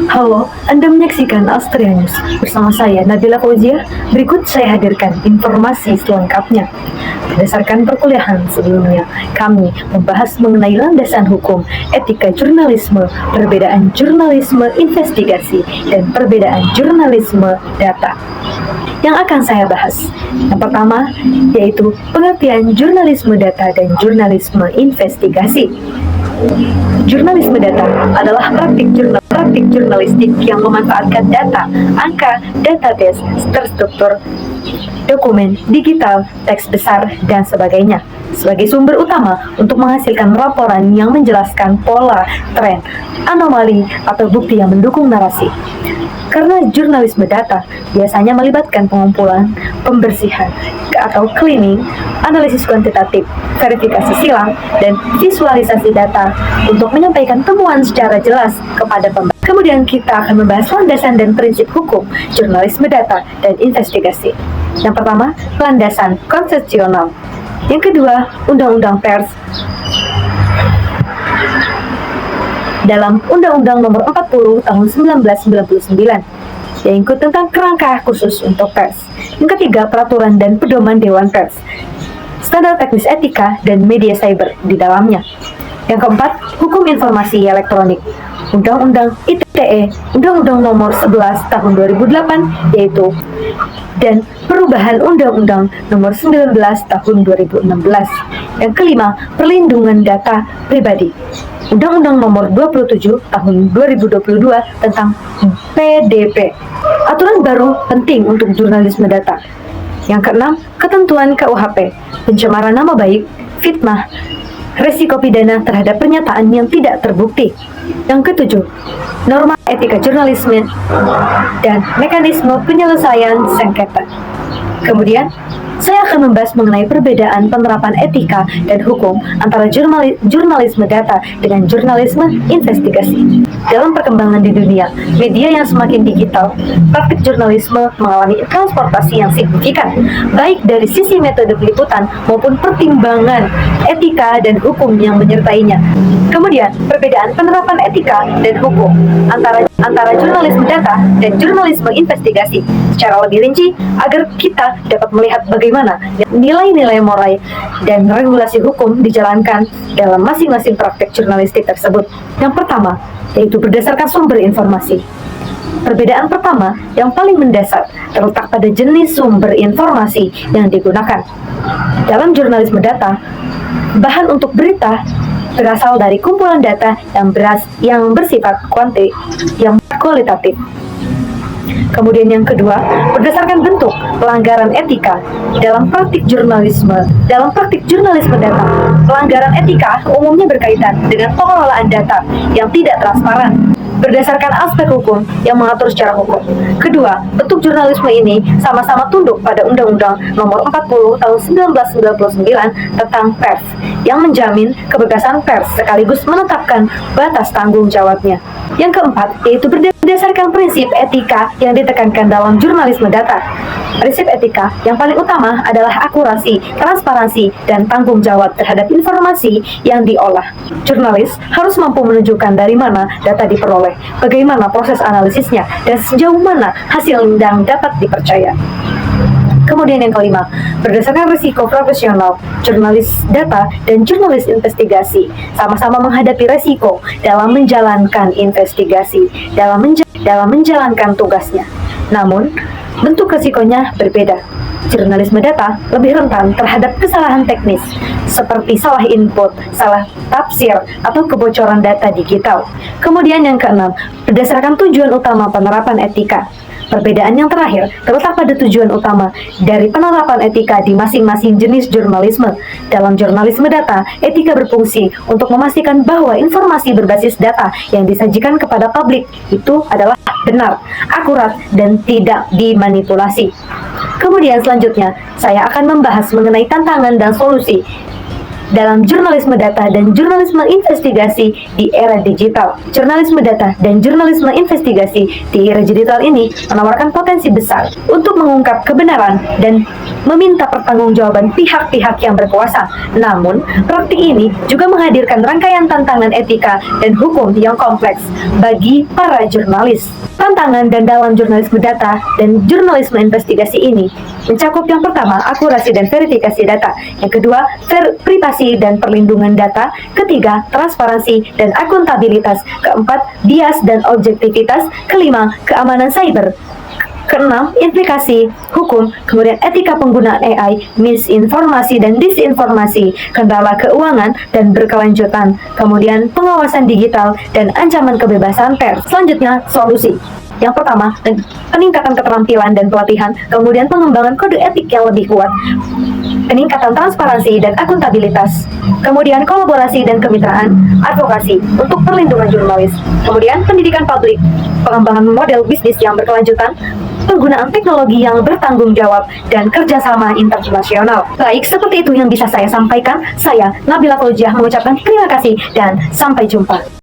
Halo, Anda menyaksikan Astria News. Bersama saya, Nabila Fauzia. Berikut saya hadirkan informasi selengkapnya. Berdasarkan perkuliahan sebelumnya, kami membahas mengenai landasan hukum, etika jurnalisme, perbedaan jurnalisme investigasi, dan perbedaan jurnalisme data. Yang akan saya bahas, yang pertama, yaitu pengertian jurnalisme data dan jurnalisme investigasi. Jurnalisme data adalah praktik jurnalistik yang memanfaatkan data, angka, database, terstruktur, dokumen, digital, teks besar, dan sebagainya sebagai sumber utama untuk menghasilkan laporan yang menjelaskan pola, tren, anomali, atau bukti yang mendukung narasi. Karena jurnalisme data biasanya melibatkan pengumpulan, pembersihan, atau cleaning, analisis kuantitatif, verifikasi silang, dan visualisasi data untuk menyampaikan temuan secara jelas kepada pembaca. Kemudian kita akan membahas landasan dan prinsip hukum jurnalisme data dan investigasi. Yang pertama, landasan konsepsional. Yang kedua, Undang-Undang Pers. Dalam Undang-Undang Nomor 40 Tahun 1999 yang ikut tentang kerangka khusus untuk pers. Yang ketiga, Peraturan dan Pedoman Dewan Pers. Standar teknis etika dan media cyber di dalamnya. Yang keempat, Hukum Informasi Elektronik. Undang-Undang ITE, Undang-Undang Nomor 11 Tahun 2008, yaitu dan perubahan Undang-Undang Nomor 19 Tahun 2016. Yang kelima, Perlindungan Data Pribadi. Undang-Undang Nomor 27 Tahun 2022 tentang PDP. Aturan baru penting untuk jurnalisme data. Yang keenam, ketentuan KUHP, pencemaran nama baik, fitnah, resiko pidana terhadap pernyataan yang tidak terbukti. Yang ketujuh, norma etika jurnalisme dan mekanisme penyelesaian sengketa. Kemudian, saya akan membahas mengenai perbedaan penerapan etika dan hukum antara jurnalisme data dengan jurnalisme investigasi. Dalam perkembangan di dunia, media yang semakin digital, praktik jurnalisme mengalami transformasi yang signifikan, baik dari sisi metode peliputan maupun pertimbangan etika dan hukum yang menyertainya. Kemudian, perbedaan penerapan etika dan hukum antara jurnalisme data dan jurnalisme investigasi secara lebih rinci agar kita dapat melihat bagaimana nilai-nilai moral dan regulasi hukum dijalankan dalam masing-masing praktek jurnalistik tersebut. Yang pertama, yaitu berdasarkan sumber informasi. Perbedaan pertama yang paling mendasar terletak pada jenis sumber informasi yang digunakan. Dalam jurnalisme data, bahan untuk berita berasal dari kumpulan data yang bersifat kualitatif. Kemudian yang kedua, berdasarkan bentuk pelanggaran etika dalam praktik jurnalisme data. Pelanggaran etika umumnya berkaitan dengan pengelolaan data yang tidak transparan berdasarkan aspek hukum yang mengatur secara hukum. Kedua, bentuk jurnalisme ini sama-sama tunduk pada Undang-Undang Nomor 40 Tahun 1999 tentang pers yang menjamin kebebasan pers sekaligus menetapkan batas tanggung jawabnya. Yang keempat, yaitu berdasarkan prinsip etika yang ditekankan dalam jurnalisme data. Prinsip etika yang paling utama adalah akurasi, transparansi, dan tanggung jawab terhadap informasi yang diolah. Jurnalis harus mampu menunjukkan dari mana data diperoleh, bagaimana proses analisisnya, dan sejauh mana hasil yang dapat dipercaya. Kemudian yang kelima, berdasarkan risiko profesional, jurnalis data dan jurnalis investigasi sama-sama menghadapi risiko dalam menjalankan investigasi, dalam menjalankan tugasnya. Namun, bentuk risikonya berbeda. Jurnalisme data lebih rentan terhadap kesalahan teknis, seperti salah input, salah tafsir, atau kebocoran data digital. Kemudian yang keenam, berdasarkan tujuan utama penerapan etika. Perbedaan yang terakhir terletak pada tujuan utama dari penerapan etika di masing-masing jenis jurnalisme. Dalam jurnalisme data, etika berfungsi untuk memastikan bahwa informasi berbasis data yang disajikan kepada publik itu adalah benar, akurat, dan tidak dimanipulasi. Kemudian selanjutnya, saya akan membahas mengenai tantangan dan solusi dalam jurnalisme data dan jurnalisme investigasi di era digital. Jurnalisme data dan jurnalisme investigasi di era digital ini menawarkan potensi besar untuk mengungkap kebenaran dan meminta pertanggungjawaban pihak-pihak yang berkuasa. Namun, praktik ini juga menghadirkan rangkaian tantangan etika dan hukum yang kompleks bagi para jurnalis. Tantangan dan dalam jurnalisme data dan jurnalisme investigasi ini mencakup yang pertama, akurasi dan verifikasi data. Yang kedua, privasi dan perlindungan data. Ketiga, transparansi dan akuntabilitas. Keempat, bias dan objektivitas. Kelima, keamanan cyber. Keenam, implikasi hukum, kemudian etika penggunaan AI, misinformasi dan disinformasi, kendala keuangan dan berkelanjutan, kemudian pengawasan digital dan ancaman kebebasan pers. Selanjutnya, solusi. Yang pertama, peningkatan keterampilan dan pelatihan, kemudian pengembangan kode etik yang lebih kuat, peningkatan transparansi dan akuntabilitas, kemudian kolaborasi dan kemitraan, advokasi untuk perlindungan jurnalis, kemudian pendidikan publik, pengembangan model bisnis yang berkelanjutan, penggunaan teknologi yang bertanggung jawab, dan kerjasama internasional. Baik, seperti itu yang bisa saya sampaikan. Saya, Nabila Fauziah, mengucapkan terima kasih dan sampai jumpa.